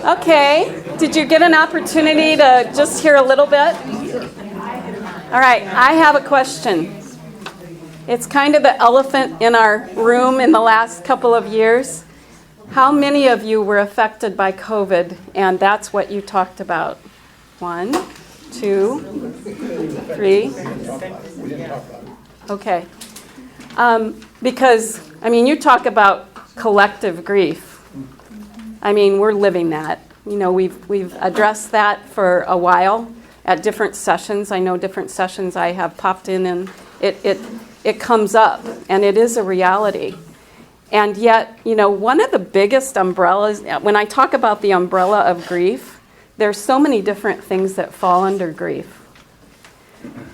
Okay, did you get an opportunity to just hear a little bit? All right, I have a question. It's kind of the elephant in our room in the last couple of years. How many of you were affected by COVID, and that's what you talked about? 1, 2, 3. Okay. Because, you talk about collective grief. We're living that. We've addressed that for a while at different sessions. I know different sessions I have popped in, and it comes up, and it is a reality. And yet, one of the biggest umbrellas, when I talk about the umbrella of grief, there's so many different things that fall under grief.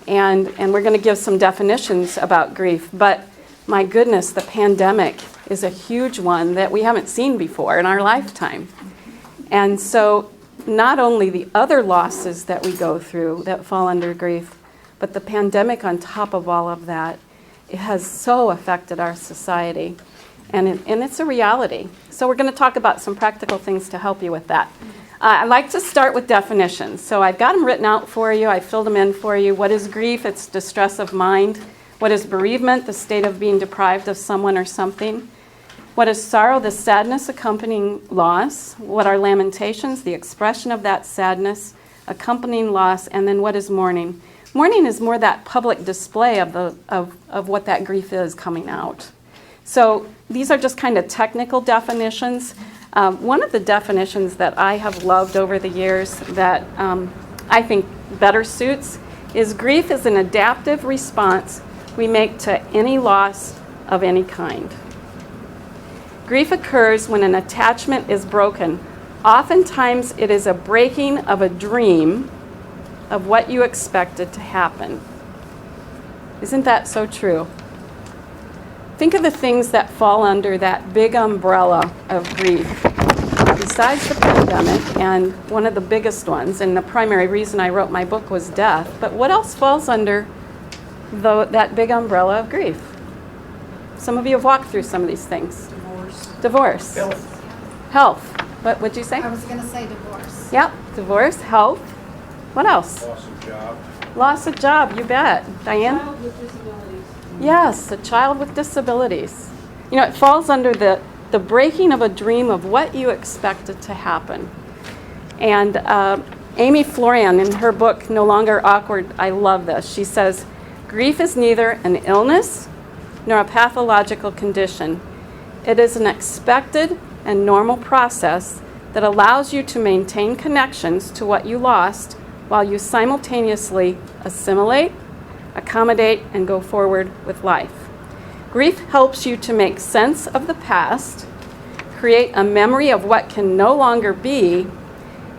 And we're going to give some definitions about grief, but my goodness, the pandemic is a huge one that we haven't seen before in our lifetime. And so not only the other losses that we go through that fall under grief, but the pandemic on top of all of that, it has so affected our society. And it's a reality. So we're going to talk about some practical things to help you with that. I'd like to start with definitions. So I've got them written out for you. I filled them in for you. What is grief? It's distress of mind. What is bereavement? The state of being deprived of someone or something. What is sorrow? The sadness accompanying loss. What are lamentations? The expression of that sadness accompanying loss. And then what is mourning? Mourning is more that public display of what that grief is coming out. So these are just kind of technical definitions. One of the definitions that I have loved over the years that I think better suits is grief is an adaptive response we make to any loss of any kind. Grief occurs when an attachment is broken. Oftentimes it is a breaking of a dream of what you expected to happen. Isn't that so true? Think of the things that fall under that big umbrella of grief. Besides the pandemic, and one of the biggest ones, and the primary reason I wrote my book was death, but what else falls under that big umbrella of grief? Some of you have walked through some of these things. Divorce. Health. What would you say? I was going to say divorce. Yep, divorce, health. What else? Loss of job. Loss of job, you bet. Diane? Child with disabilities. Yes, a child with disabilities. It falls under the breaking of a dream of what you expected to happen. And Amy Florian, in her book, No Longer Awkward, I love this. She says, grief is neither an illness nor a pathological condition. It is an expected and normal process that allows you to maintain connections to what you lost while you simultaneously assimilate, accommodate, and go forward with life. Grief helps you to make sense of the past, create a memory of what can no longer be,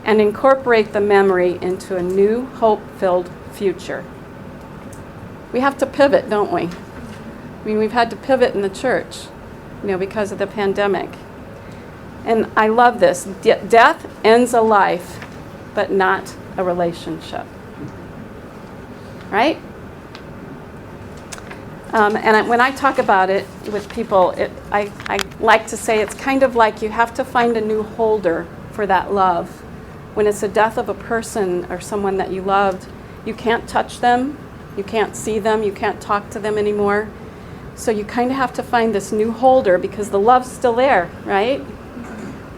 and incorporate the memory into a new, hope-filled future. We have to pivot, don't we? We've had to pivot in the church, because of the pandemic. And I love this. Death ends a life, but not a relationship. Right? When I talk about it with people, I like to say it's kind of like you have to find a new holder for that love. When it's a death of a person or someone that you loved, you can't touch them, you can't see them, you can't talk to them anymore. So you kind of have to find this new holder because the love's still there, right?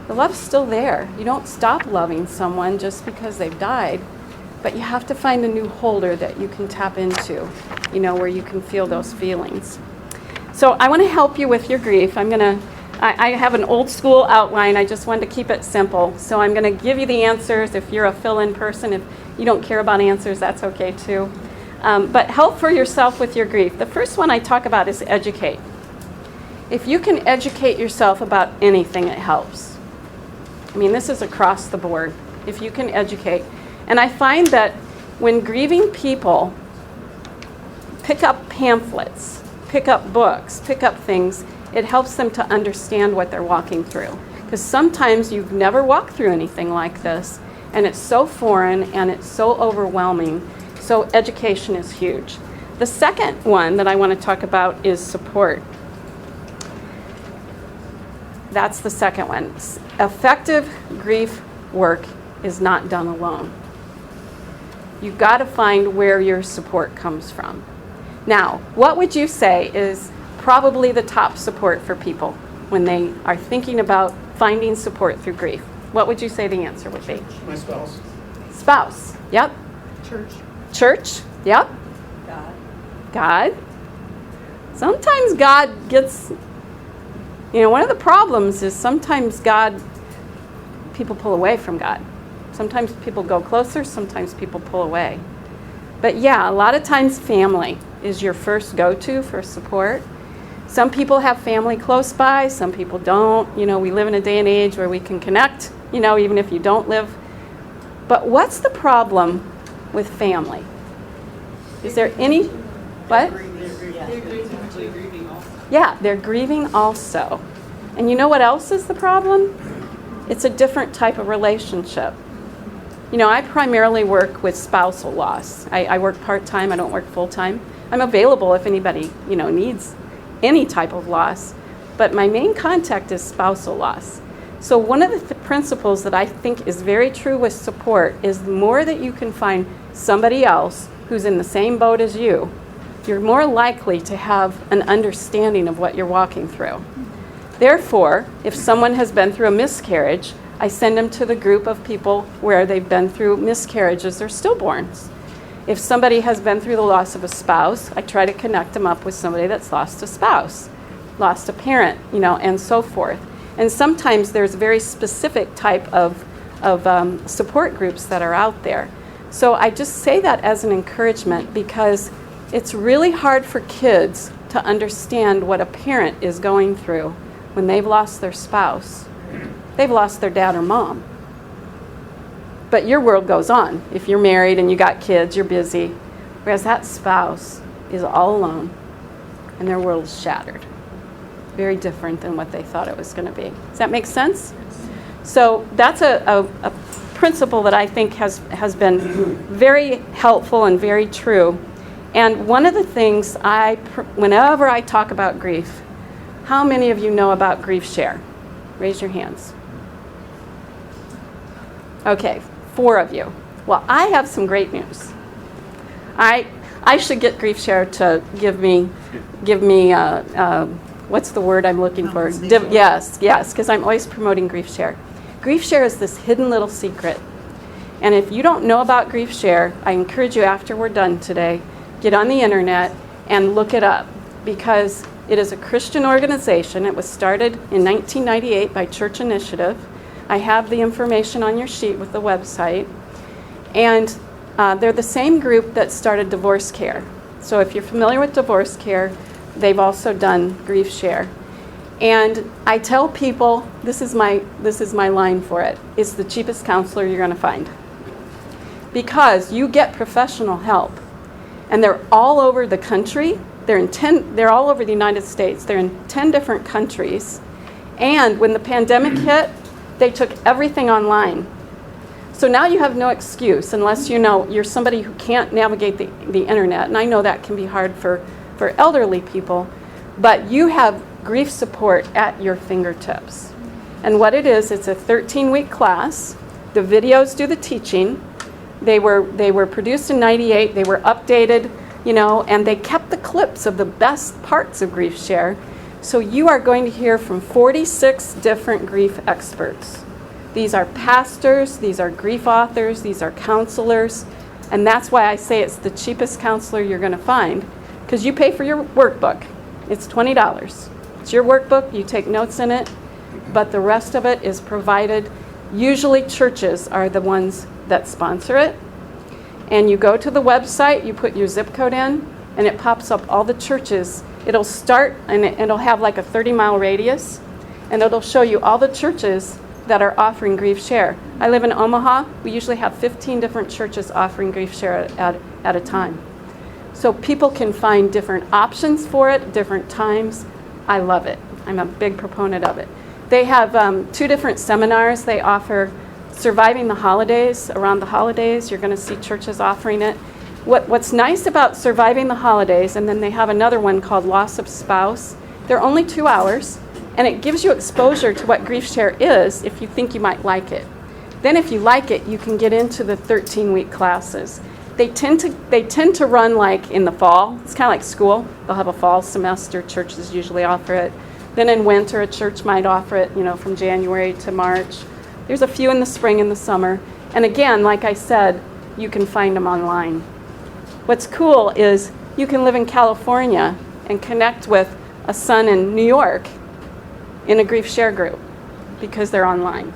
The love's still there. You don't stop loving someone just because they've died, but you have to find a new holder that you can tap into, where you can feel those feelings. So I want to help you with your grief. I have an old school outline. I just wanted to keep it simple. So I'm going to give you the answers. If you're a fill-in person, if you don't care about answers, that's okay too. But help for yourself with your grief. The first one I talk about is educate. If you can educate yourself about anything, it helps. This is across the board. If you can educate. And I find that when grieving people pick up pamphlets, pick up books, pick up things, it helps them to understand what they're walking through. Because sometimes you've never walked through anything like this, and it's so foreign and it's so overwhelming. So education is huge. The second one that I want to talk about is support. That's the second one. Effective grief work is not done alone. You've got to find where your support comes from. Now, what would you say is probably the top support for people when they are thinking about finding support through grief? What would you say the answer would be? My spouse. Spouse, yep. Church. Church, yep. God. God. Sometimes God gets, one of the problems is sometimes people pull away from God. Sometimes people go closer, sometimes people pull away. But yeah, a lot of times family is your first go-to for support. Some people have family close by, some people don't. We live in a day and age where we can connect, even if you don't live. But what's the problem with family? Is there any, what? Yeah, they're grieving also. And you know what else is the problem? It's a different type of relationship. I primarily work with spousal loss. I work part-time, I don't work full-time. I'm available if anybody, needs any type of loss. But my main contact is spousal loss. So one of the principles that I think is very true with support is the more that you can find somebody else who's in the same boat as you, you're more likely to have an understanding of what you're walking through. Therefore, if someone has been through a miscarriage, I send them to the group of people where they've been through miscarriages or stillborns. If somebody has been through the loss of a spouse, I try to connect them up with somebody that's lost a spouse, lost a parent, and so forth. And sometimes there's very specific type of support groups that are out there. So I just say that as an encouragement because it's really hard for kids to understand what a parent is going through when they've lost their spouse. They've lost their dad or mom. But your world goes on. If you're married and you got kids, you're busy. Whereas that spouse is all alone and their world is shattered. Very different than what they thought it was going to be. Does that make sense? So that's a principle that I think has been very helpful and very true. And one of the things whenever I talk about grief, how many of you know about Grief Share? Raise your hands. Okay, 4 of you. Well, I have some great news. I should get Grief Share to give me what's the word I'm looking for? Yes, because I'm always promoting Grief Share. Grief Share is this hidden little secret. And if you don't know about Grief Share, I encourage you after we're done today, get on the internet and look it up because it is a Christian organization. It was started in 1998 by Church Initiative. I have the information on your sheet with the website. And they're the same group that started Divorce Care. So if you're familiar with Divorce Care, they've also done Grief Share. And I tell people, this is my line for it, it's the cheapest counselor you're going to find. Because you get professional help. And they're all over the country. They're all over the United States. They're in 10 different countries. And when the pandemic hit, they took everything online. So now you have no excuse unless you're somebody who can't navigate the internet. And I know that can be hard for elderly people. But you have grief support at your fingertips. And what it is, it's a 13-week class. The videos do the teaching. They were produced in '98. They were updated, and they kept the clips of the best parts of Grief Share. So you are going to hear from 46 different grief experts. These are pastors, these are grief authors, these are counselors, and that's why I say it's the cheapest counselor you're going to find, because you pay for your workbook. It's $20. It's your workbook, you take notes in it, but the rest of it is provided. Usually churches are the ones that sponsor it. And you go to the website, you put your zip code in, and it pops up all the churches. It'll start, and it'll have like a 30-mile radius, and it'll show you all the churches that are offering Grief Share. I live in Omaha. We usually have 15 different churches offering Grief Share at a time. So people can find different options for it, different times. I love it. I'm a big proponent of it. They have 2 different seminars. They offer Surviving the Holidays. Around the holidays, you're going to see churches offering it. What's nice about Surviving the Holidays, and then they have another one called Loss of Spouse. They're only 2 hours, and it gives you exposure to what Grief Share is if you think you might like it. Then if you like it, you can get into the 13-week classes. They tend to run like in the fall. It's kind of like school. They'll have a fall semester. Churches usually offer it. Then in winter, a church might offer it, from January to March. There's a few in the spring and the summer. And again, like I said, you can find them online. What's cool is you can live in California and connect with a son in New York in a grief share group because they're online.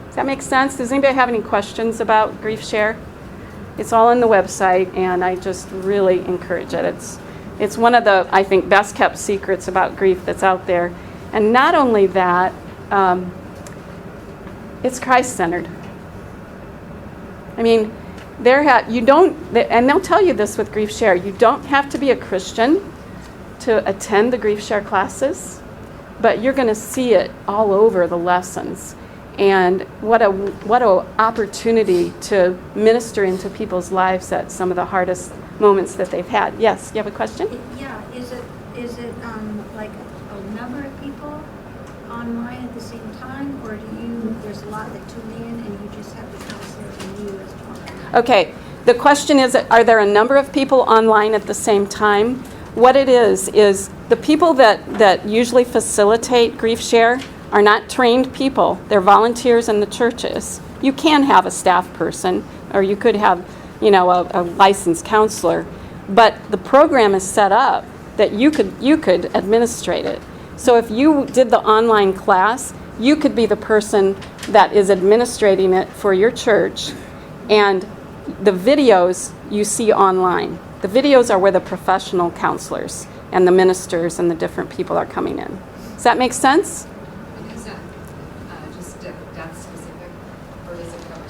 Does that make sense? Does anybody have any questions about grief share? It's all on the website, and I just really encourage it. It's one of the, I think, best kept secrets about grief that's out there. And not only that, it's Christ-centered. I mean, and they'll tell you this with Grief Share, you don't have to be a Christian to attend the Grief Share classes, but you're going to see it all over the lessons. And what a opportunity to minister into people's lives at some of the hardest moments that they've had. Yes, you have a question? Yeah, is it like a number of people online at the same time, or there's a lot that tune in and you just have the counselor and you as well? Okay, the question is, are there a number of people online at the same time? What it is the people that usually facilitate Grief Share are not trained people. They're volunteers in the churches. You can have a staff person, or you could have, a licensed counselor, but the program is set up that you could administrate it. So if you did the online class, you could be the person that is administrating it for your church, and the videos you see online. The videos are where the professional counselors and the ministers and the different people are coming in. Does that make sense? Is that just death specific, or does it cover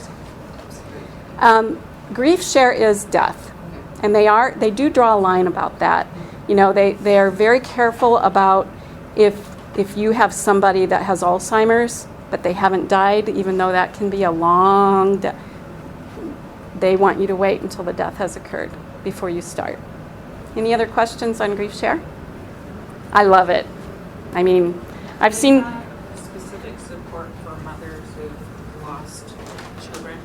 something? Grief Share is death, and they do draw a line about that. They are very careful about if you have somebody that has Alzheimer's but they haven't died, even though that can be a long death. They want you to wait until the death has occurred before you start. Any other questions on Grief Share? I love it. I mean, I've seen specific support for mothers who've lost children,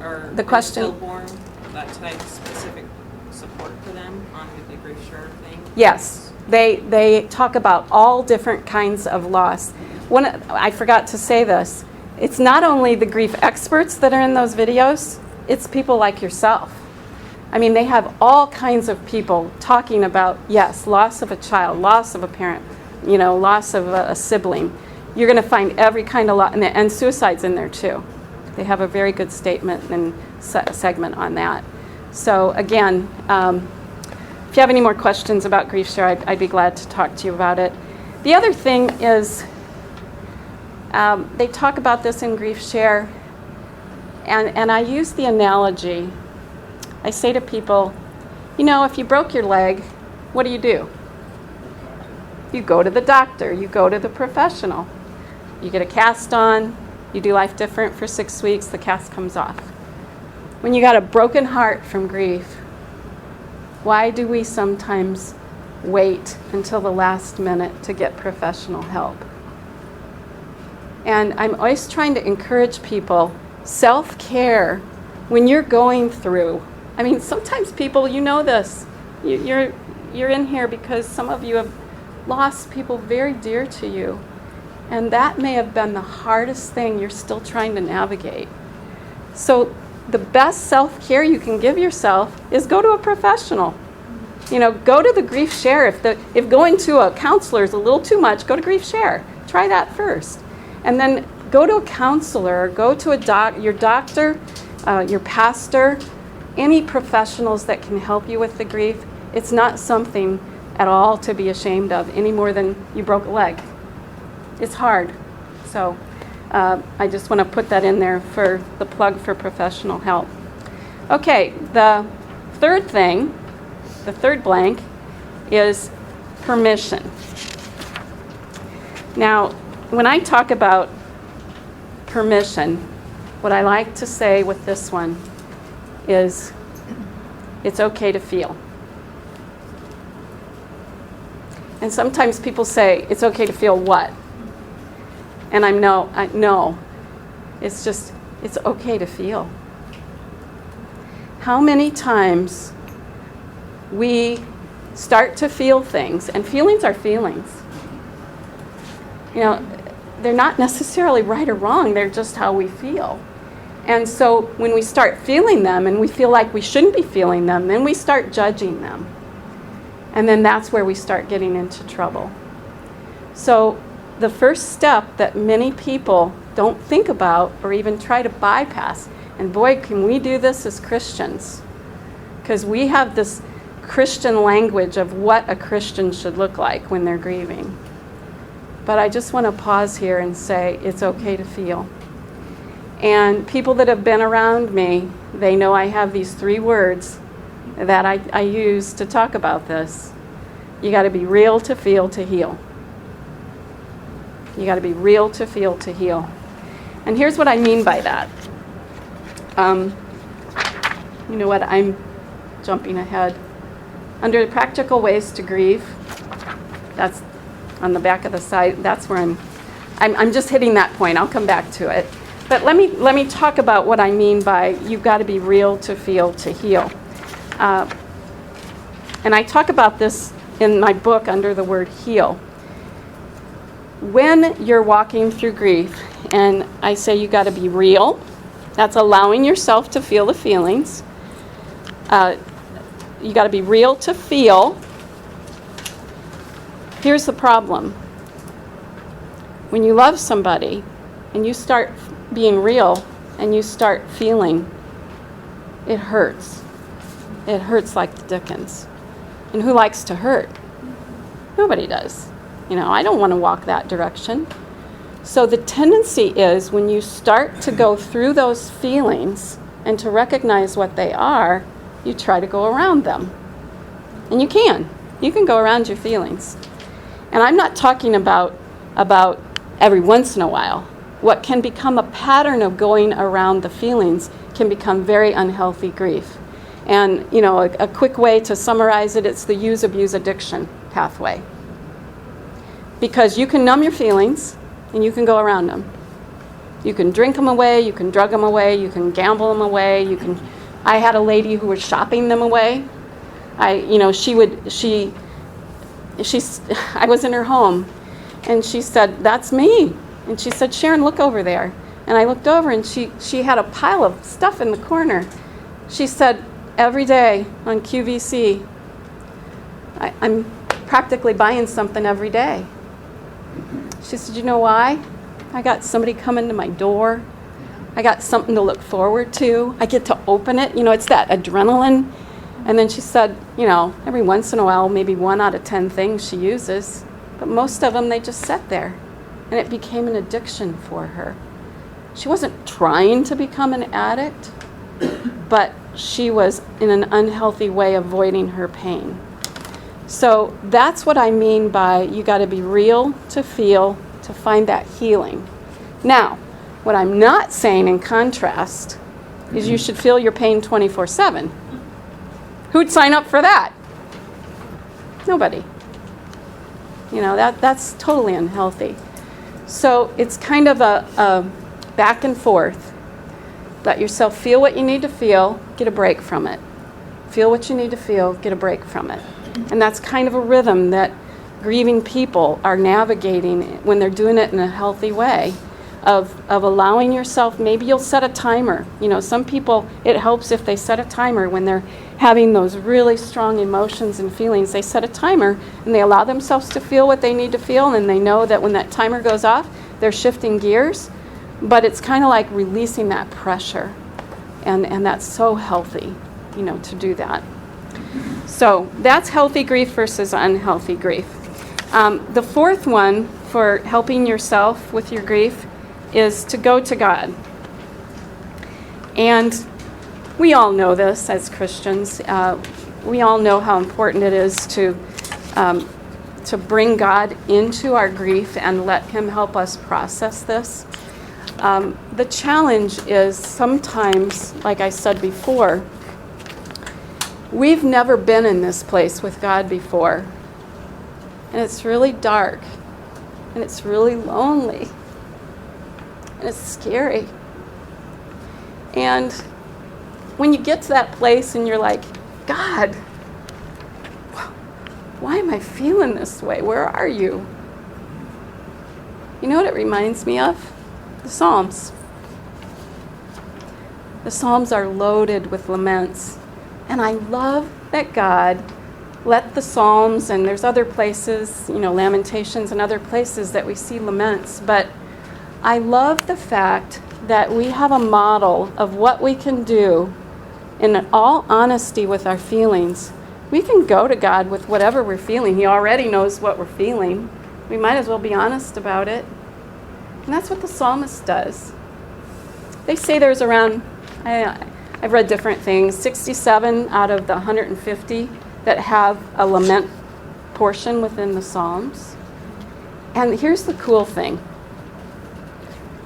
or the question. Stillborn, that type of specific support for them on the Grief Share thing. Yes, they talk about all different kinds of loss. I forgot to say this. It's not only the grief experts that are in those videos, it's people like yourself. I mean, they have all kinds of people talking about, yes, loss of a child, loss of a parent, loss of a sibling. You're going to find every kind of loss, and suicide's in there too. They have a very good statement and segment on that. So again, if you have any more questions about Grief Share, I'd be glad to talk to you about it. The other thing is, they talk about this in Grief Share, and I use the analogy. I say to people, if you broke your leg, what do? You go to the doctor, you go to the professional. You get a cast on, you do life different for 6 weeks, the cast comes off. When you got a broken heart from grief, why do we sometimes wait until the last minute to get professional help? And I'm always trying to encourage people, self-care, when you're going through. I mean, sometimes people, this, you're in here because some of you have lost people very dear to you. And that may have been the hardest thing you're still trying to navigate. So the best self-care you can give yourself is go to a professional. Go to the Grief Share. If going to a counselor is a little too much, go to Grief Share. Try that first. And then go to a counselor, go to your doctor, your pastor, any professionals that can help you with the grief. It's not something at all to be ashamed of, any more than you broke a leg. It's hard. So I just want to put that in there for the plug for professional help. Okay, the third thing, the third blank, is permission. Now, when I talk about permission, what I like to say with this one is it's okay to feel. And sometimes people say, it's okay to feel what? And no. It's just, it's okay to feel. How many times we start to feel things, and feelings are feelings. You know, they're not necessarily right or wrong, they're just how we feel. And so when we start feeling them and we feel like we shouldn't be feeling them, then we start judging them. And then that's where we start getting into trouble. So the first step that many people don't think about or even try to bypass, and boy, can we do this as Christians, because we have this Christian language of what a Christian should look like when they're grieving. But I just want to pause here and say it's okay to feel. And people that have been around me, they know I have these 3 words that I use to talk about this. You got to be real to feel to heal. You got to be real to feel to heal. And here's what I mean by that. You know what? I'm jumping ahead. Under the practical ways to grieve, that's on the back of the side. That's where I'm just hitting that point. I'll come back to it. But let me talk about what I mean by you've got to be real to feel to heal. And I talk about this in my book under the word heal. When you're walking through grief, and I say you got to be real, that's allowing yourself to feel the feelings. You got to be real to feel. Here's the problem. When you love somebody and you start being real and you start feeling, it hurts. It hurts like the dickens. And who likes to hurt? Nobody does. You know, I don't want to walk that direction. So the tendency is when you start to go through those feelings and to recognize what they are, you try to go around them. And you can. You can go around your feelings. And I'm not talking about every once in a while. What can become a pattern of going around the feelings can become very unhealthy grief. And, you know, a quick way to summarize it, it's the use, abuse, addiction pathway. Because you can numb your feelings and you can go around them. You can drink them away, you can drug them away, you can gamble them away, I had a lady who was shopping them away. I was in her home and she said, "That's me." And she said, "Sharon, look over there." And I looked over and she had a pile of stuff in the corner. She said, "Every day on QVC, I'm practically buying something every day." She said, "You know why? I got somebody coming to my door. I got something to look forward to. I get to open it. You know, it's that adrenaline." And then she said, you know, every once in a while, maybe 1 out of 10 things she uses. But most of them, they just sat there. And it became an addiction for her. She wasn't trying to become an addict, but she was in an unhealthy way avoiding her pain. So that's what I mean by you got to be real to feel to find that healing. Now, what I'm not saying in contrast is you should feel your pain 24/7. Who'd sign up for that? Nobody. You know, that's totally unhealthy. So it's kind of a back and forth. Let yourself feel what you need to feel, get a break from it. Feel what you need to feel, get a break from it. And that's kind of a rhythm that grieving people are navigating when they're doing it in a healthy way of allowing yourself, maybe you'll set a timer. You know, some people, it helps if they set a timer when they're having those really strong emotions and feelings. They set a timer and they allow themselves to feel what they need to feel, and they know that when that timer goes off, they're shifting gears. But it's kind of like releasing that pressure. And that's so healthy, you know, to do that. So that's healthy grief versus unhealthy grief. The fourth one for helping yourself with your grief is to go to God. And we all know this as Christians. We all know how important it is to bring God into our grief and let Him help us process this. The challenge is sometimes, like I said before, we've never been in this place with God before. And it's really dark. And it's really lonely. And it's scary. And when you get to that place and you're like, God, why am I feeling this way? Where are you? You know what it reminds me of? The Psalms. The Psalms are loaded with laments. And I love that God let the Psalms, and there's other places, Lamentations and other places that we see laments, but I love the fact that we have a model of what we can do in all honesty with our feelings. We can go to God with whatever we're feeling. He already knows what we're feeling. We might as well be honest about it. And that's what the psalmist does. They say there's around, I've read different things, 67 out of the 150 that have a lament portion within the Psalms. And here's the cool thing.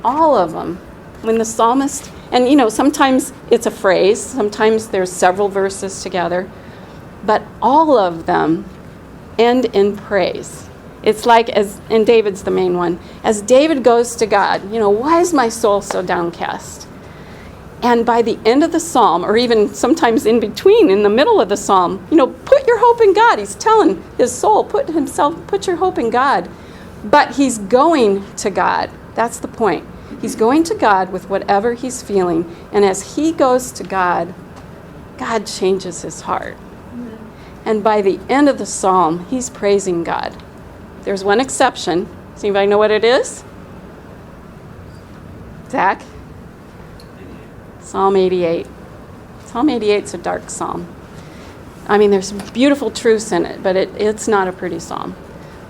All of them, when the psalmist, and sometimes it's a phrase, sometimes there's several verses together, but all of them end in praise. It's like, and David's the main one, as David goes to God, why is my soul so downcast? And by the end of the psalm, or even sometimes in between, in the middle of the psalm, put your hope in God. He's telling his soul, put your hope in God. But he's going to God. That's the point. He's going to God with whatever he's feeling. And as he goes to God, God changes his heart. And by the end of the psalm, he's praising God. There's one exception. Does anybody know what it is? Zach? Psalm 88. Psalm 88 is a dark psalm. There's beautiful truths in it, but it's not a pretty psalm.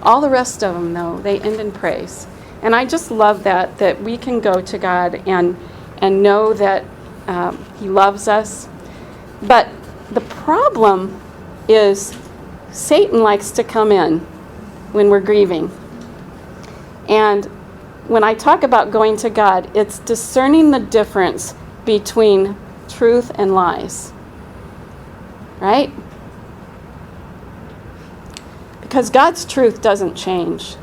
All the rest of them, though, they end in praise. And I just love that we can go to God and know that he loves us. But the problem is Satan likes to come in when we're grieving. And when I talk about going to God, it's discerning the difference between truth and lies. Right? Because God's truth doesn't change.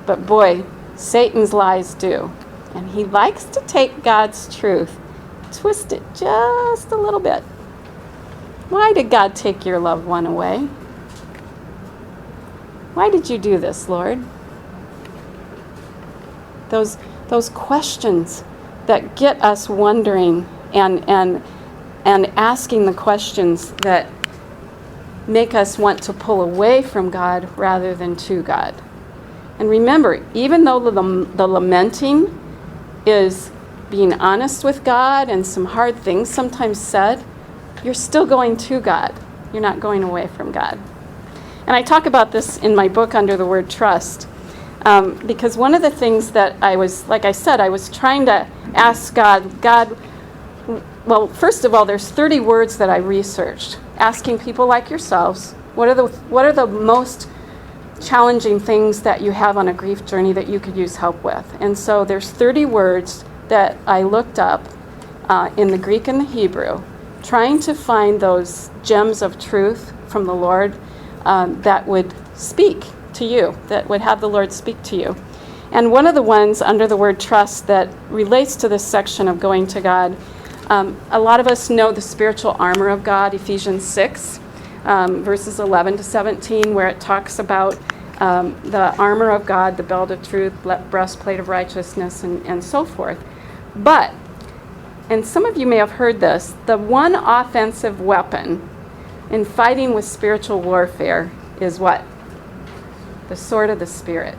But boy, Satan's lies do. And he likes to take God's truth, twist it just a little bit. Why did God take your loved one away? Why did you do this, Lord? Those questions that get us wondering and asking the questions that make us want to pull away from God rather than to God. And remember, even though the lamenting is being honest with God and some hard things sometimes said, you're still going to God. You're not going away from God. And I talk about this in my book under the word trust. Because one of the things that I was trying to ask God, well, first of all, there's 30 words that I researched, asking people like yourselves, what are the most challenging things that you have on a grief journey that you could use help with? And so there's 30 words that I looked up in the Greek and the Hebrew, trying to find those gems of truth from the Lord that would speak to you, that would have the Lord speak to you. And one of the ones under the word trust that relates to this section of going to God, a lot of us know the spiritual armor of God, Ephesians 6, verses 11 to 17, where it talks about the armor of God, the belt of truth, breastplate of righteousness, and so forth. But, and some of you may have heard this, the one offensive weapon in fighting with spiritual warfare is what? The sword of the Spirit.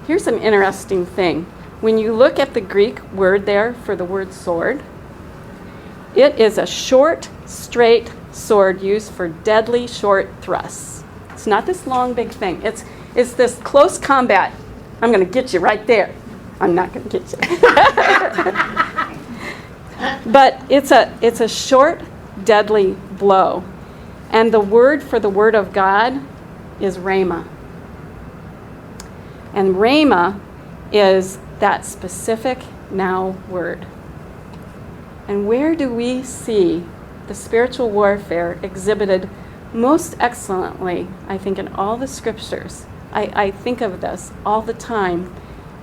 Here's an interesting thing. When you look at the Greek word there for the word sword, it is a short, straight sword used for deadly short thrusts. It's not this long, big thing. It's this close combat. I'm going to get you right there. I'm not going to get you. But it's a short, deadly blow. And the word for the word of God is rhema. And rhema is that specific now word. And where do we see the spiritual warfare exhibited most excellently, I think, in all the scriptures? I think of this all the time,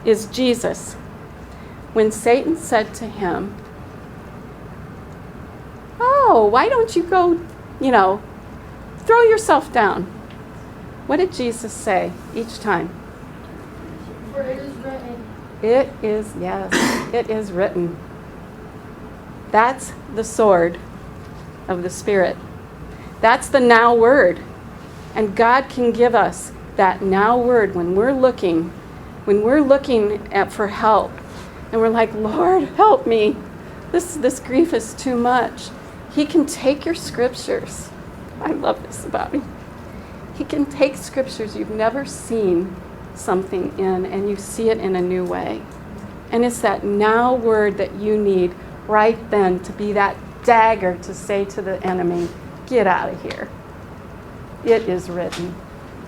is Jesus. when Satan said to him, "Oh, why don't you go, throw yourself down?" What did Jesus say each time? For it is written. It is written. That's the sword of the Spirit. That's the now word. And God can give us that now word when we're looking for help. And we're like, "Lord, help me. This grief is too much." He can take your scriptures. I love this about him. He can take scriptures you've never seen something in, and you see it in a new way. And it's that now word that you need right then to be that dagger to say to the enemy, "Get out of here." It is written.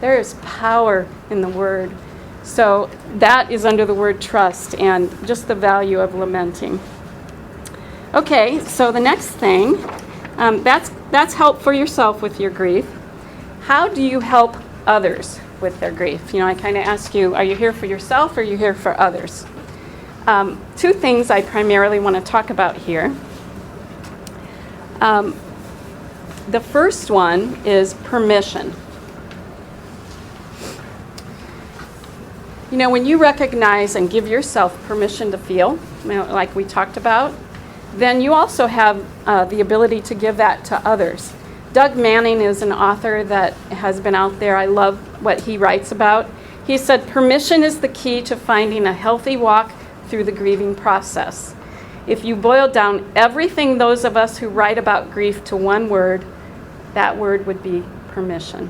There is power in the word. So that is under the word trust and just the value of lamenting. Okay, so the next thing, that's help for yourself with your grief. How do you help others with their grief? I kind of ask you, are you here for yourself or are you here for others? Two things I primarily want to talk about here. The first one is permission. When you recognize and give yourself permission to feel, like we talked about, then you also have the ability to give that to others. Doug Manning is an author that has been out there. I love what he writes about. He said, "Permission is the key to finding a healthy walk through the grieving process." If you boil down everything those of us who write about grief to one word, that word would be permission.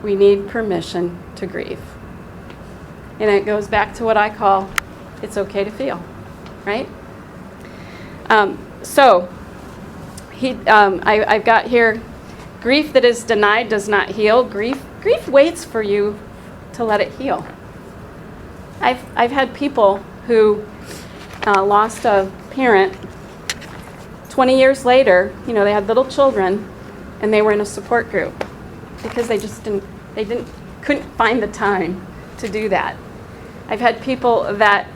We need permission to grieve. And it goes back to what I call, it's okay to feel, right? I've got here, grief that is denied does not heal. Grief waits for you to let it heal. I've had people who lost a parent 20 years later. They had little children, and they were in a support group because they couldn't find the time to do that. I've had people that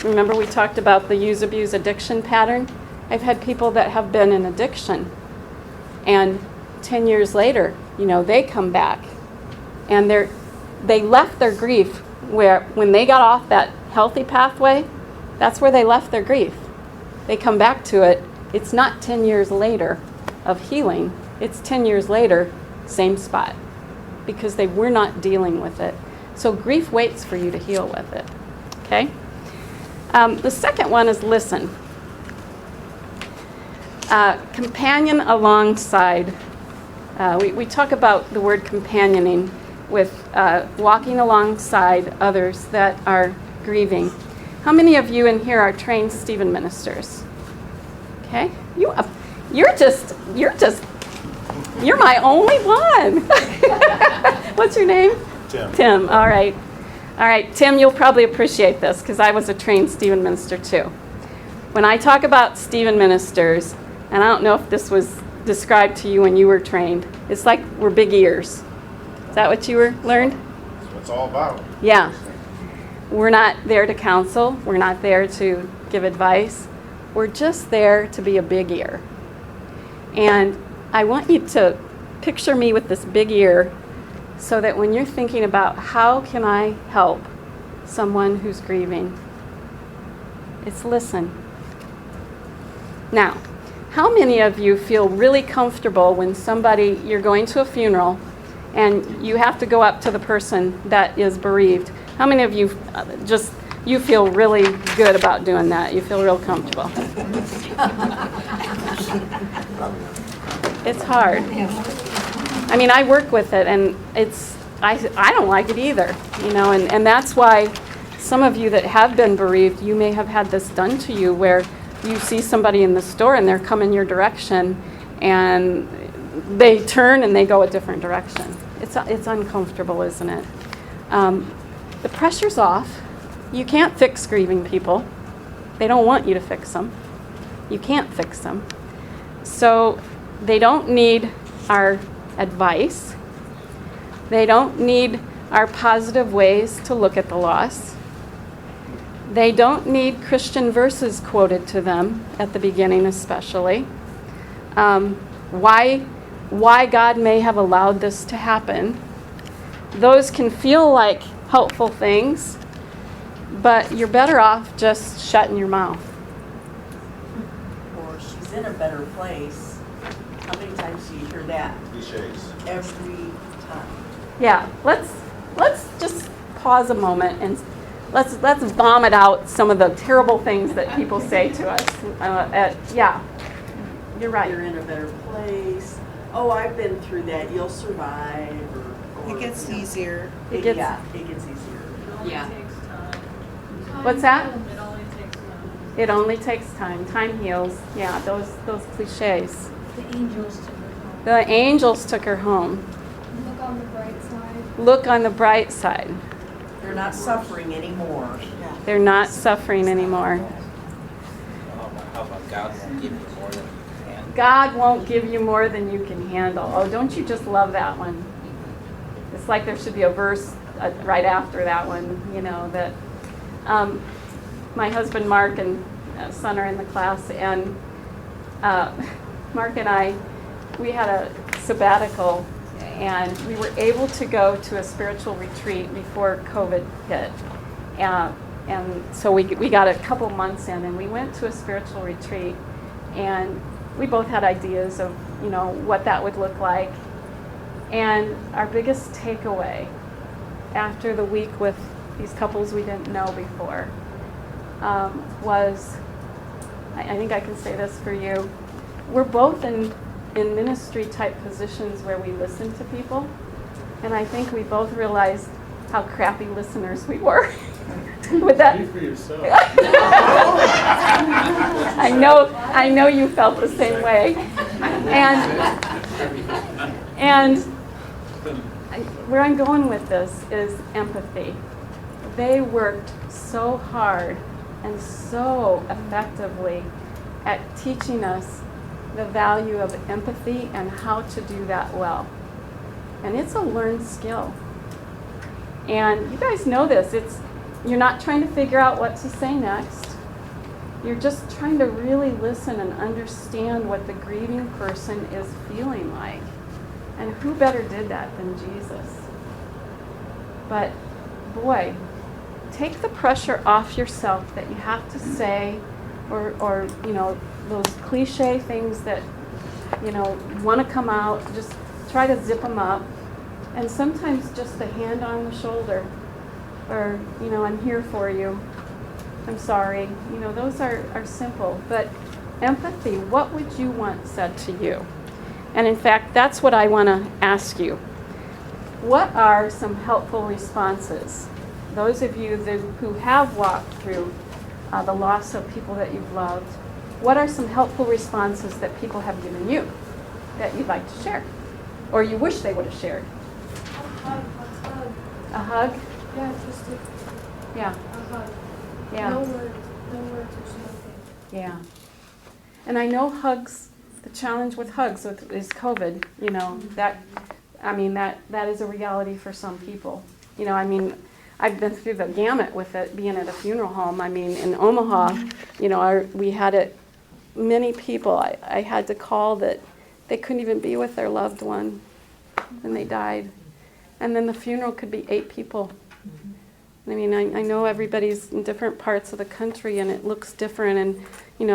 remember we talked about the use, abuse, addiction pattern? I've had people that have been in addiction, and 10 years later, they come back, and they left their grief when they got off that healthy pathway, that's where they left their grief. They come back to it. It's not 10 years later of healing. It's 10 years later, same spot, because they were not dealing with it. So grief waits for you to heal with it, okay? The second one is listen. Companion alongside. We talk about the word companioning with walking alongside others that are grieving. How many of you in here are trained Stephen ministers? Okay, you're my only one. What's your name? Tim. All right, Tim, you'll probably appreciate this because I was a trained Stephen minister too. When I talk about Stephen ministers, and I don't know if this was described to you when you were trained, it's like we're big ears. Is that what you learned? That's what it's all about. Yeah. We're not there to counsel. We're not there to give advice. We're just there to be a big ear. And I want you to picture me with this big ear so that when you're thinking about how can I help someone who's grieving, it's listen. Now, how many of you feel really comfortable when you're going to a funeral and you have to go up to the person that is bereaved? How many of you you feel really good about doing that? You feel real comfortable? It's hard. I mean, I work with it, and I don't like it either, and that's why some of you that have been bereaved, you may have had this done to you where you see somebody in the store and they're coming your direction and they turn and they go a different direction. It's uncomfortable, isn't it? The pressure's off. You can't fix grieving people. They don't want you to fix them. You can't fix them. So they don't need our advice. They don't need our positive ways to look at the loss. They don't need Christian verses quoted to them at the beginning, especially. Why God may have allowed this to happen. Those can feel like helpful things, but you're better off just shutting your mouth. Or she's in a better place. How many times do you hear that? Cliches. Every time. Yeah, let's just pause a moment and let's vomit out some of the terrible things that people say to us. Yeah, you're right. You're in a better place. Oh, I've been through that. You'll survive. Or It gets easier. It gets- yeah, it gets easier. Yeah. What's that? It only takes time. It only takes time. Time heals. Yeah, those cliches. The angels took her home. The angels took her home. Look on the bright side. Look on the bright side. They're not suffering anymore. They're not suffering anymore. How about God won't give you more than you can handle? God won't give you more than you can handle. Oh, don't you just love that one? It's like there should be a verse right after that one, that my husband Mark and son are in the class, and Mark and I, we had a sabbatical, and we were able to go to a spiritual retreat before COVID hit. And so we got a couple months in, and we went to a spiritual retreat, and we both had ideas of, what that would look like. And our biggest takeaway after the week with these couples we didn't know before was, I think I can say this for you, we're both in ministry type positions where we listen to people, and I think we both realized how crappy listeners we were. With that, Speak for yourself. I know you felt the same way, and where I'm going with this is empathy. They worked so hard and so effectively at teaching us the value of empathy and how to do that well. And it's a learned skill. And you guys know this. You're not trying to figure out what to say next. You're just trying to really listen and understand what the grieving person is feeling like. And who better did that than Jesus? But boy, take the pressure off yourself that you have to say or those cliche things that want to come out. Just try to zip them up. And sometimes just the hand on the shoulder, or I'm here for you, I'm sorry, those are simple. But empathy, what would you want said to you? And in fact, that's what I want to ask you. What are some helpful responses? Those of you who have walked through the loss of people that you've loved, what are some helpful responses that people have given you that you'd like to share? Or you wish they would have shared? A hug. A hug? Yeah, just Yeah. a hug. Yeah. No words or something. Yeah. And I know hugs, the challenge with hugs is COVID, that is a reality for some people. I've been through the gamut with it being at a funeral home. In Omaha, we had it, many people I had to call that they couldn't even be with their loved one when they died. And then the funeral could be 8 people. I know everybody's in different parts of the country and it looks different, and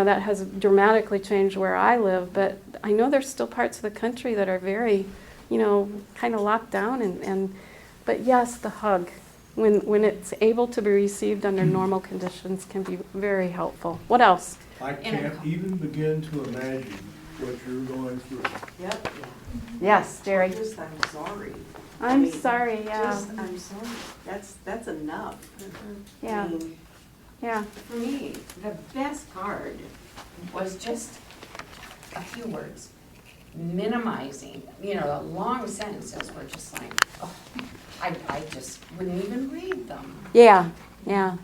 that has dramatically changed where I live, but I know there's still parts of the country that are very, kind of locked down, but yes, the hug, when it's able to be received under normal conditions, can be very helpful. What else? I can't even begin to imagine what you're going through. Yep. Yes, Jerry. I'm sorry. I'm sorry, yeah. I'm sorry. That's enough. Yeah. Yeah. For me, the best part was just a few words, minimizing. The long sentences were just like, I just wouldn't even read them. Yeah, yeah.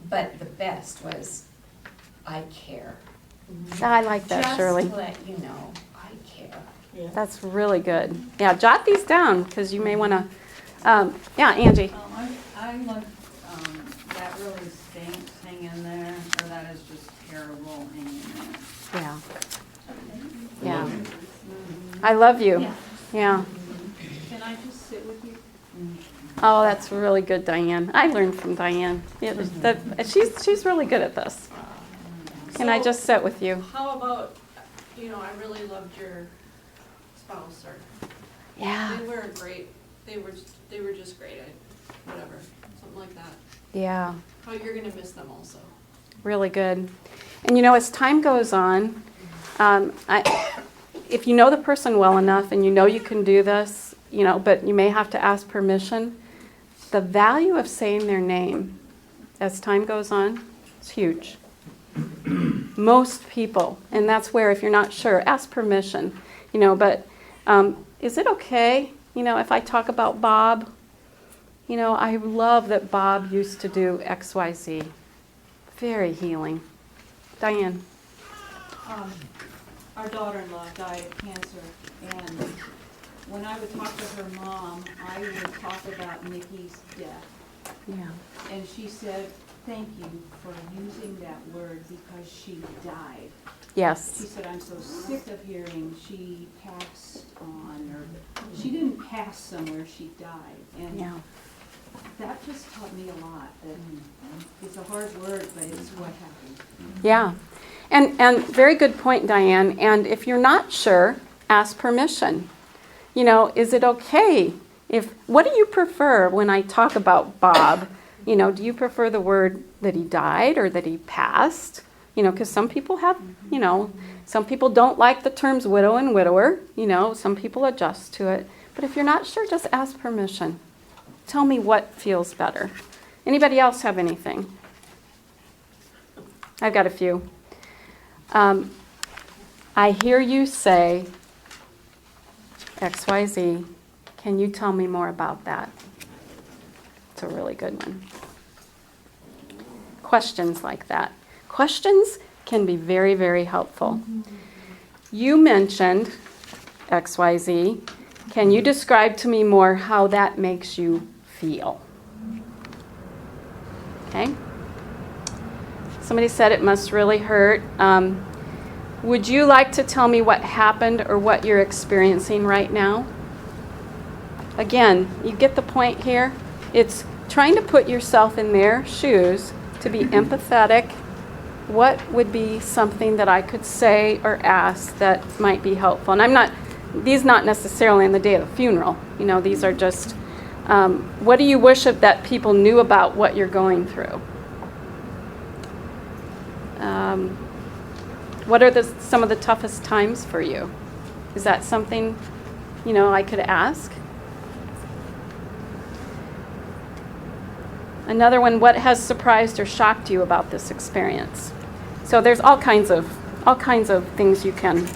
But the best was, I care. I like that, Just Shirley. to let you know, I care. That's really good. Yeah, jot these down because you may want to. Yeah, Angie. I like that really stinks thing in there, or that is just terrible hanging there. Yeah. Yeah. I love you. Yeah. Can I just sit with you? Oh, that's really good, Diane. I learned from Diane. She's really good at this. Can I just sit with you? How about, I really loved your spouse, or Yeah. they were great. They were just great. Whatever, something like that. Yeah. How you're gonna miss them also. Really good. And as time goes on, if you know the person well enough and you know you can do this, but you may have to ask permission, the value of saying their name as time goes on is huge. Most people, and that's where if you're not sure, ask permission, but is it okay, if I talk about Bob? I love that Bob used to do XYZ. Very healing. Diane. Our daughter-in-law died of cancer, and when I would talk to her mom, I would talk about Nikki's death. Yeah. And she said, thank you for using that word because she died. Yes. She said, I'm so sick of hearing she passed on, or she didn't pass somewhere, she died. And Yeah. that just taught me a lot, that it's a hard word, but it's what happened. Yeah. And very good point, Diane. And if you're not sure, ask permission. Is it okay what do you prefer when I talk about Bob? Do you prefer the word that he died or that he passed? Because some people have, some people don't like the terms widow and widower. Some people adjust to it. But if you're not sure, just ask permission. Tell me what feels better. Anybody else have anything? I've got a few. I hear you say XYZ. Can you tell me more about that? It's a really good one. Questions like that. Questions can be very, very helpful. You mentioned XYZ. Can you describe to me more how that makes you feel? Okay. Somebody said it must really hurt. Would you like to tell me what happened or what you're experiencing right now? Again, you get the point here. It's trying to put yourself in their shoes, to be empathetic. What would be something that I could say or ask that might be helpful? And these not necessarily on the day of the funeral. These are just, what do you wish that people knew about what you're going through? What are some of the toughest times for you? Is that something, I could ask? Another one, what has surprised or shocked you about this experience? So there's all kinds of things you can.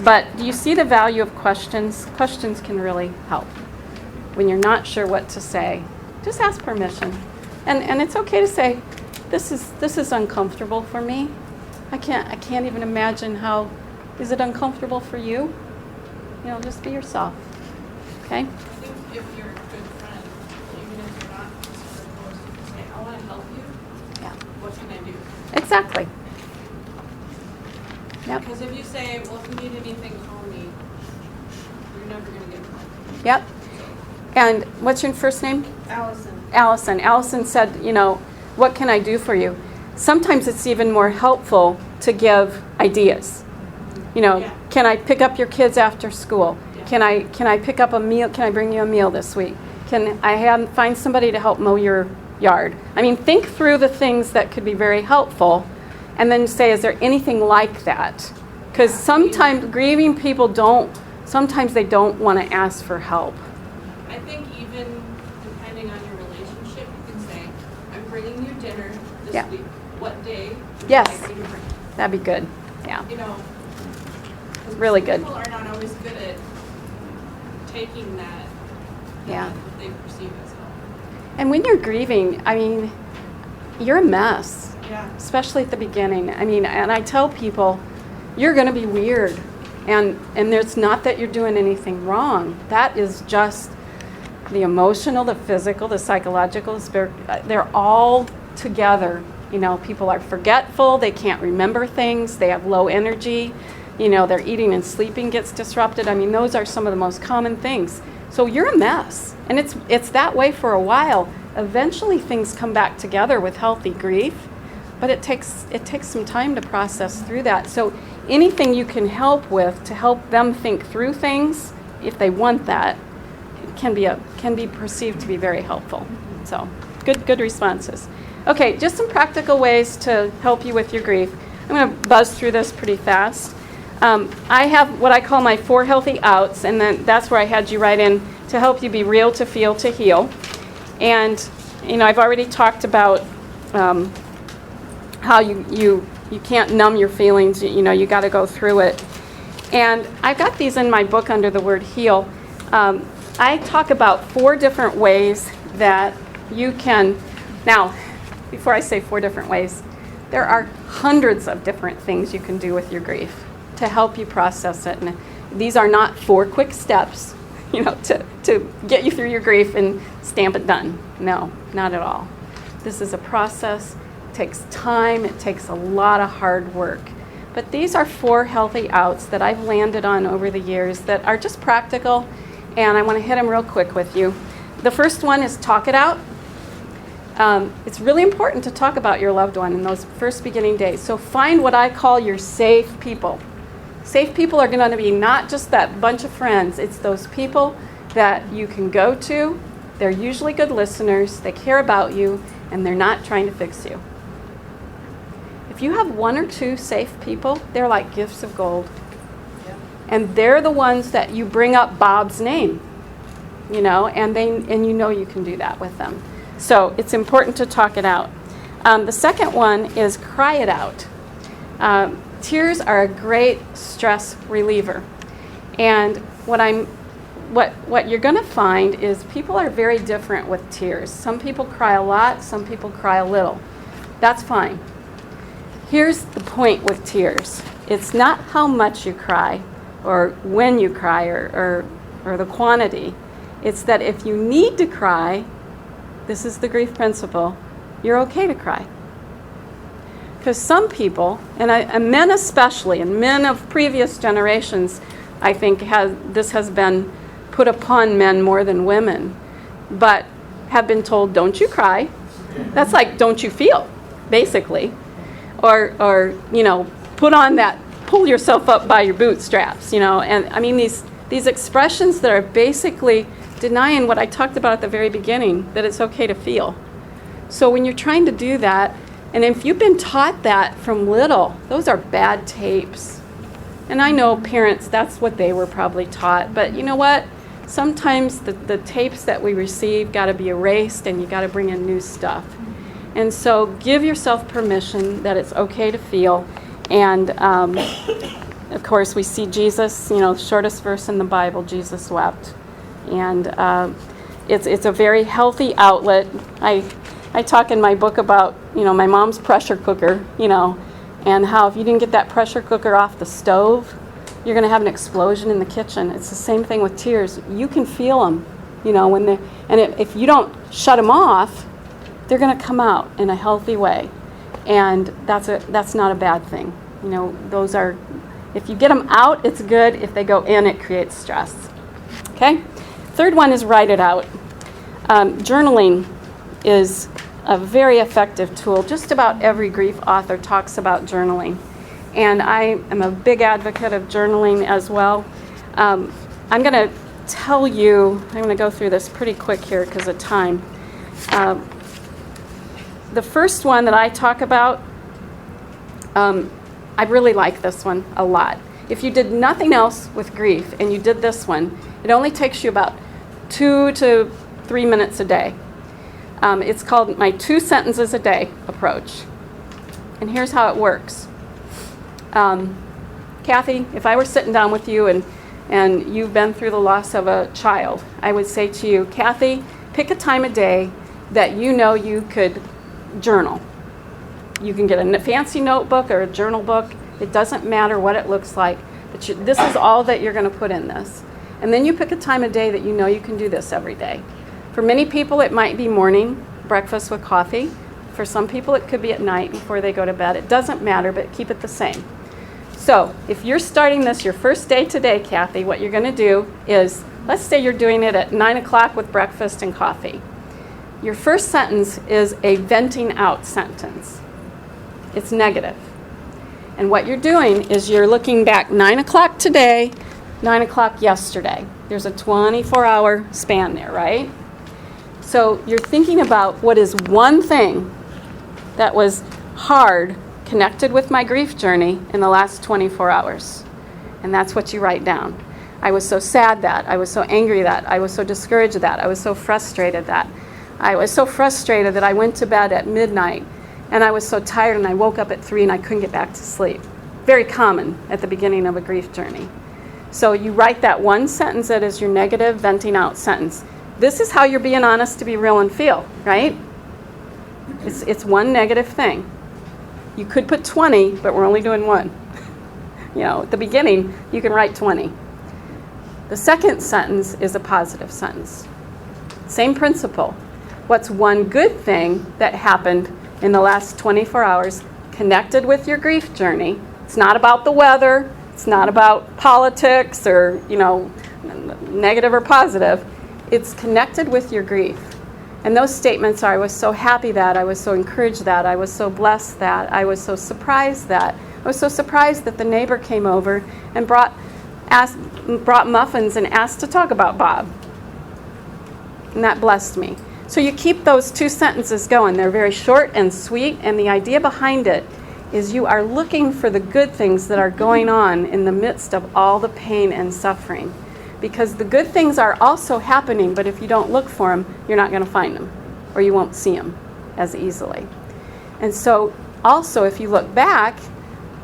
But do you see the value of questions? Questions can really help. When you're not sure what to say, just ask permission. And it's okay to say, this is uncomfortable for me. I can't even imagine how. Is it uncomfortable for you? Just be yourself. Okay? I think if you're a good friend, even if you're not super close, you can say, I want to help you. Yeah. What can I do? Exactly. Yep. Because if you say, well, if you need anything, call me, you're never going to get help. Yep. And what's your first name? Allison. Allison. Allison said, what can I do for you? Sometimes it's even more helpful to give ideas. Yeah. Can I pick up your kids after school? Yeah. Can I pick up a meal? Can I bring you a meal this week? Can I find somebody to help mow your yard? Think through the things that could be very helpful, and then say, is there anything like that? Because sometimes grieving people sometimes they don't want to ask for help. I think even depending on your relationship, you can say, I'm bringing you dinner this Yeah. week. What day would Yes. you like me to bring? That'd be good. Yeah. 'Cause Really good. People are not always good at taking that Yeah. what they perceive as help. And when you're grieving, you're a mess. Yeah. Especially at the beginning. And I tell people, you're going to be weird. And it's not that you're doing anything wrong. That is just the emotional, the physical, the psychological, the spiritual. They're all together You know, people are forgetful, they can't remember things, they have low energy, you know, their eating and sleeping gets disrupted. I mean, those are some of the most common things. So you're a mess, and it's that way for a while. Eventually things come back together with healthy grief, but it takes some time to process through that. So anything you can help with to help them think through things, if they want that, can be perceived to be very helpful. So good responses. Okay, just some practical ways to help you with your grief. I'm going to buzz through this pretty fast. I have what I call my 4 healthy outs, and then that's where I had you write in to help you be real, to feel, to heal. And you know, I've already talked about how you can't numb your feelings. You know, you got to go through it. And I've got these in my book under the word heal. I talk about 4 different ways that you can. Now, before I say 4 different ways, there are hundreds of different things you can do with your grief to help you process it. And these are not 4 quick steps, you know, to get you through your grief and stamp it done. No, not at all. This is a process. It takes time. It takes a lot of hard work. But these are 4 healthy outs that I've landed on over the years that are just practical, and I want to hit them real quick with you. The first one is talk it out. It's really important to talk about your loved one in those first beginning days. So find what I call your safe people. Safe people are going to be not just that bunch of friends. It's those people that you can go to. They're usually good listeners. They care about you, and they're not trying to fix you. If you have 1 or 2 safe people, they're like gifts of gold. And they're the ones that you bring up Bob's name, you know, and you know you can do that with them. So it's important to talk it out. The second one is cry it out. Tears are a great stress reliever. And what you're going to find is people are very different with tears. Some people cry a lot, some people cry a little. That's fine. Here's the point with tears. It's not how much you cry or when you cry or the quantity. It's that if you need to cry, this is the grief principle, you're okay to cry. Because some people, and men especially, and men of previous generations, I think this has been put upon men more than women, but have been told, don't you cry. That's like, don't you feel, basically. Or you know, put on that, pull yourself up by your bootstraps, you know. And I mean, these expressions that are basically denying what I talked about at the very beginning, that it's okay to feel. So when you're trying to do that, and if you've been taught that from little, those are bad tapes. And I know parents, that's what they were probably taught. But you know what? Sometimes the tapes that we receive got to be erased, and you got to bring in new stuff. And so give yourself permission that it's okay to feel. And of course, we see Jesus, you know, shortest verse in the Bible, Jesus wept. And it's a very healthy outlet. I talk in my book about, you know, my mom's pressure cooker, you know, and how if you didn't get that pressure cooker off the stove, you're going to have an explosion in the kitchen. It's the same thing with tears. You can feel them, you know, if you don't shut them off, they're going to come out in a healthy way. And that's not a bad thing. You know, those are, if you get them out, it's good. If they go in, it creates stress. Okay? Third one is write it out. Journaling is a very effective tool. Just about every grief author talks about journaling. And I am a big advocate of journaling as well. I'm going to tell you, I'm going to go through this pretty quick here because of time. The first one that I talk about, I really like this one a lot. If you did nothing else with grief and you did this one, it only takes you about 2 to 3 minutes a day. It's called my 2 sentences a day approach. And here's how it works. Kathy, if I were sitting down with you and you've been through the loss of a child, I would say to you, Kathy, pick a time of day that you know you could journal. You can get a fancy notebook or a journal book. It doesn't matter what it looks like, but this is all that you're going to put in this. And then you pick a time of day that you know you can do this every day. For many people, it might be morning, breakfast with coffee. For some people, it could be at night before they go to bed. It doesn't matter, but keep it the same. So if you're starting this your first day today, Kathy, what you're going to do is, let's say you're doing it at 9 o'clock with breakfast and coffee. Your first sentence is a venting out sentence. It's negative. And what you're doing is you're looking back 9 o'clock today, 9 o'clock yesterday. There's a 24-hour span there, right? So you're thinking about what is one thing that was hard connected with my grief journey in the last 24 hours. And that's what you write down. I was so sad that. I was so angry that. I was so discouraged that. I was so frustrated that. I was so frustrated that I went to bed at midnight and I was so tired and I woke up at 3 and I couldn't get back to sleep. Very common at the beginning of a grief journey. So you write that one sentence that is your negative venting out sentence. This is how you're being honest to be real and feel, right? It's one negative thing. You could put 20, but we're only doing one. At the beginning, you can write 20. The second sentence is a positive sentence. Same principle. What's one good thing that happened in the last 24 hours connected with your grief journey? It's not about the weather. It's not about politics or, negative or positive. It's connected with your grief. And those statements are, I was so happy that, I was so encouraged that, I was so blessed that, I was so surprised that. I was so surprised that the neighbor came over and brought muffins and asked to talk about Bob. And that blessed me. So you keep those two sentences going. They're very short and sweet, and the idea behind it is you are looking for the good things that are going on in the midst of all the pain and suffering. Because the good things are also happening, but if you don't look for them, you're not going to find them, or you won't see them as easily. And so also, if you look back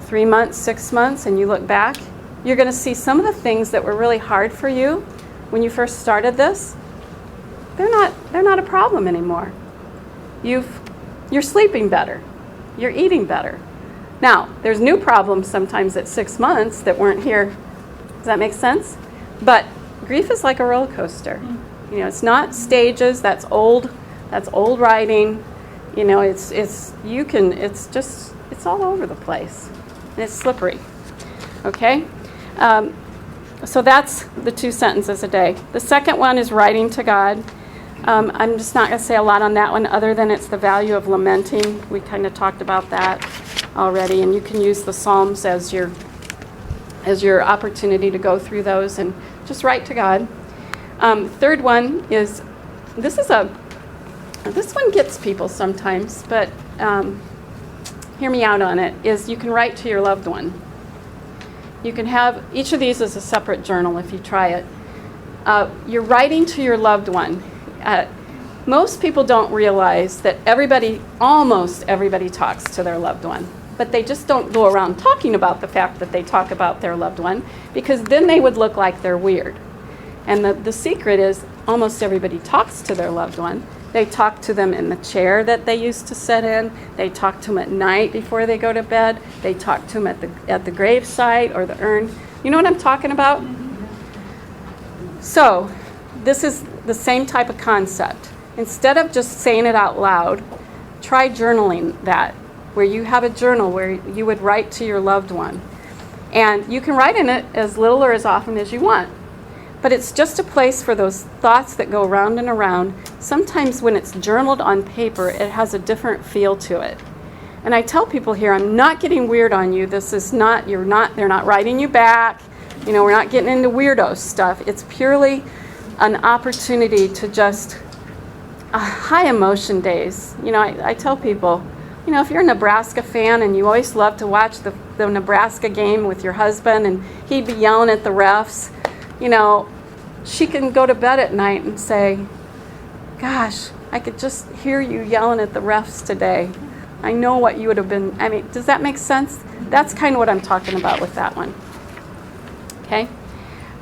3 months, 6 months, and you look back, you're going to see some of the things that were really hard for you when you first started this. They're not a problem anymore. You're sleeping better. You're eating better. Now, there's new problems sometimes at 6 months that weren't here. Does that make sense? But grief is like a roller coaster. It's not stages. That's old writing. It's all over the place. And it's slippery. Okay? So that's the 2 sentences a day. The second one is writing to God. I'm just not going to say a lot on that one other than it's the value of lamenting. We kind of talked about that already. And you can use the Psalms as your opportunity to go through those and just write to God. Third one is, this one gets people sometimes, but hear me out on it, is you can write to your loved one. You can have, each of these is a separate journal if you try it. You're writing to your loved one. Most people don't realize that almost everybody talks to their loved one. But they just don't go around talking about the fact that they talk about their loved one, because then they would look like they're weird. And the secret is almost everybody talks to their loved one. They talk to them in the chair that they used to sit in. They talk to them at night before they go to bed. They talk to them at the gravesite or the urn. You know what I'm talking about? So this is the same type of concept. Instead of just saying it out loud, try journaling that, where you have a journal where you would write to your loved one. And you can write in it as little or as often as you want. But it's just a place for those thoughts that go round and around. Sometimes when it's journaled on paper, it has a different feel to it. And I tell people here, I'm not getting weird on you. They're not writing you back. We're not getting into weirdo stuff. It's purely an opportunity to just, high emotion days. I tell people, if you're a Nebraska fan and you always love to watch the Nebraska game with your husband and he'd be yelling at the refs, she can go to bed at night and say, gosh, I could just hear you yelling at the refs today. I know what you would have been. Does that make sense? That's kind of what I'm talking about with that one. Okay?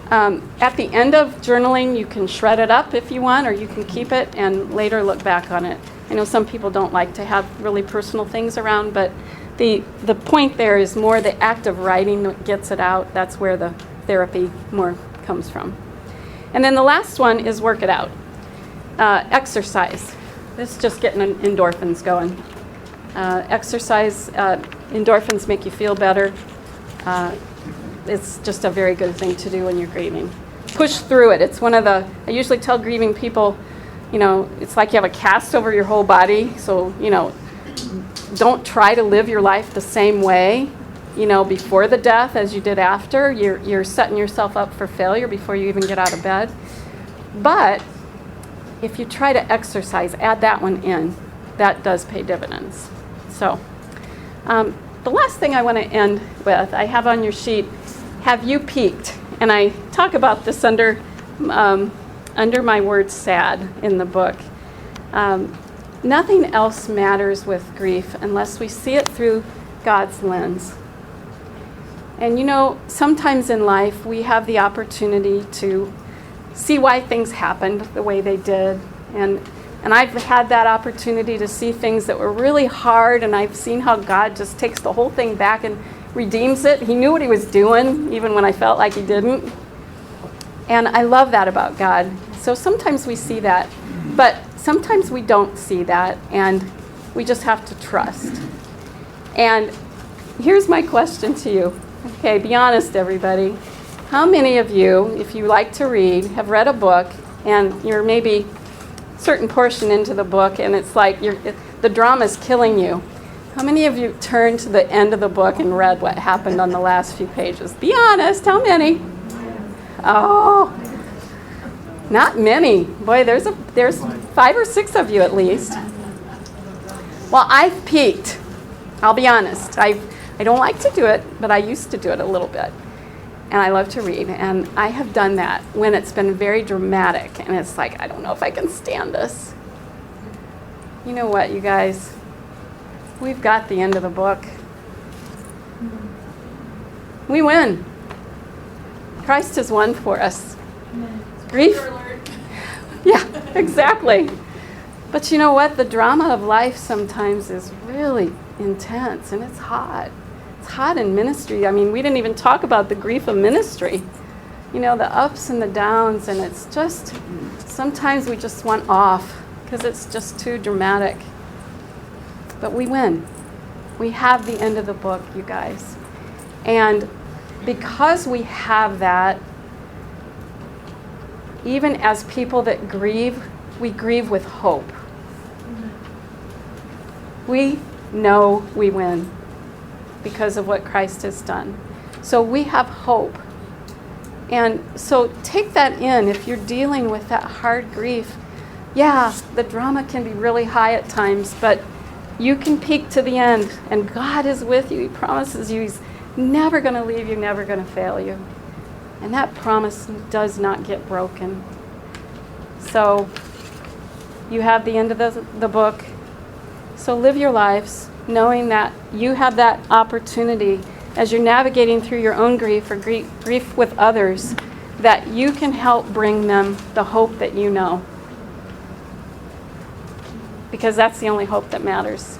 At the end of journaling, you can shred it up if you want, or you can keep it and later look back on it. I know some people don't like to have really personal things around, but the point there is more the act of writing that gets it out. That's where the therapy more comes from. And then the last one is work it out. Exercise. This is just getting endorphins going. Exercise, endorphins make you feel better. It's just a very good thing to do when you're grieving. Push through it. It's one of the, I usually tell grieving people, it's like you have a cast over your whole body. So, don't try to live your life the same way, before the death as you did after. You're setting yourself up for failure before you even get out of bed. But if you try to exercise, add that one in, that does pay dividends. So, the last thing I want to end with, I have on your sheet, have you peaked? And I talk about this under my word sad in the book. Nothing else matters with grief unless we see it through God's lens. And sometimes in life we have the opportunity to see why things happened the way they did. And I've had that opportunity to see things that were really hard, and I've seen how God just takes the whole thing back and redeems it. He knew what he was doing, even when I felt like he didn't. And I love that about God. So sometimes we see that, but sometimes we don't see that, and we just have to trust. And here's my question to you. Okay, be honest, everybody. How many of you, if you like to read, have read a book, and you're maybe a certain portion into the book, and it's like the drama's killing you? How many of you turned to the end of the book and read what happened on the last few pages? Be honest, how many? Oh, not many. Boy, there's 5 or 6 of you at least. Well, I've peaked. I'll be honest. I don't like to do it, but I used to do it a little bit. And I love to read. And I have done that when it's been very dramatic. And it's like, I don't know if I can stand this. You know what, you guys? We've got the end of the book. We win. Christ has won for us. Grief. Yeah, exactly. But you know what? The drama of life sometimes is really intense, and it's hot. It's hot in ministry. I mean, we didn't even talk about the grief of ministry. The ups and the downs, and it's just, sometimes we just want off because it's just too dramatic. But we win. We have the end of the book, you guys. And because we have that, even as people that grieve, we grieve with hope. We know we win because of what Christ has done. So we have hope. And so take that in if you're dealing with that hard grief. Yeah, the drama can be really high at times, but you can peak to the end, and God is with you. He promises you He's never going to leave you, never going to fail you. And that promise does not get broken. So you have the end of the book. So live your lives knowing that you have that opportunity as you're navigating through your own grief or grief with others, that you can help bring them the hope that you know. Because that's the only hope that matters.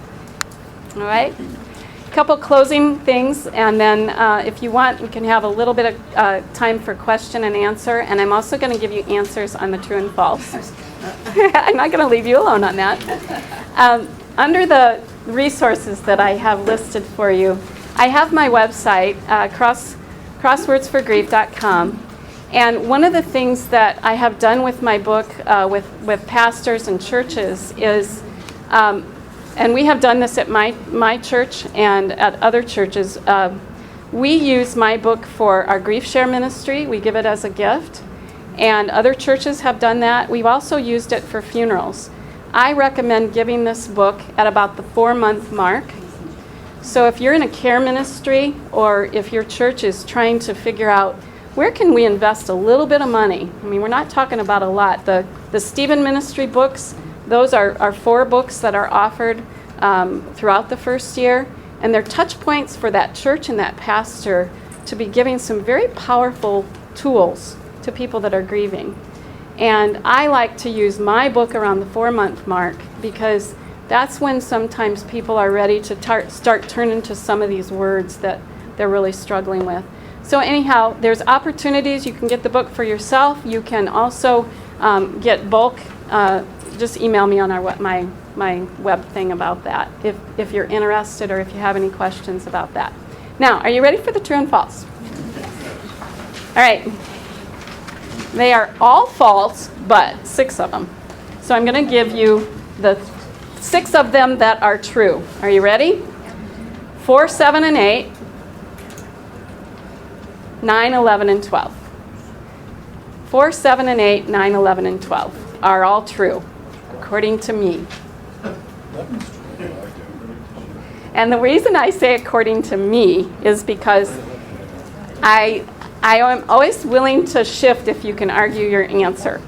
All right? A couple closing things, and then if you want, we can have a little bit of time for question and answer, and I'm also going to give you answers on the true and false. I'm not going to leave you alone on that. Under the resources that I have listed for you, I have my website, crosswordsforgrief.com. And one of the things that I have done with my book with pastors and churches is, and we have done this at my church and at other churches, we use my book for our grief share ministry. We give it as a gift. And other churches have done that. We've also used it for funerals. I recommend giving this book at about the 4-month mark. So if you're in a care ministry, or if your church is trying to figure out where can we invest a little bit of money? I mean, we're not talking about a lot. The Stephen Ministry books, those are 4 books that are offered throughout the first year. And they're touch points for that church and that pastor to be giving some very powerful tools to people that are grieving. And I like to use my book around the 4-month mark, because that's when sometimes people are ready to start turning to some of these words that they're really struggling with. So anyhow, there's opportunities. You can get the book for yourself. You can also get bulk just email me on my web thing about that if you're interested or if you have any questions about that. Now, are you ready for the true and false? All right. They are all false, but 6 of them. So I'm going to give you the 6 of them that are true. Are you ready? 4, 7, and 8. 9, 11, and 12. 4, 7, and 8, 9, 11, and 12 are all true, according to me. And the reason I say according to me is because I am always willing to shift if you can argue your answer.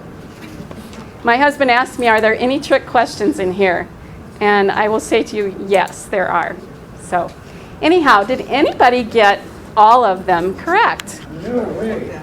My husband asked me, are there any trick questions in here? And I will say to you, yes, there are. So anyhow, did anybody get all of them correct? No way.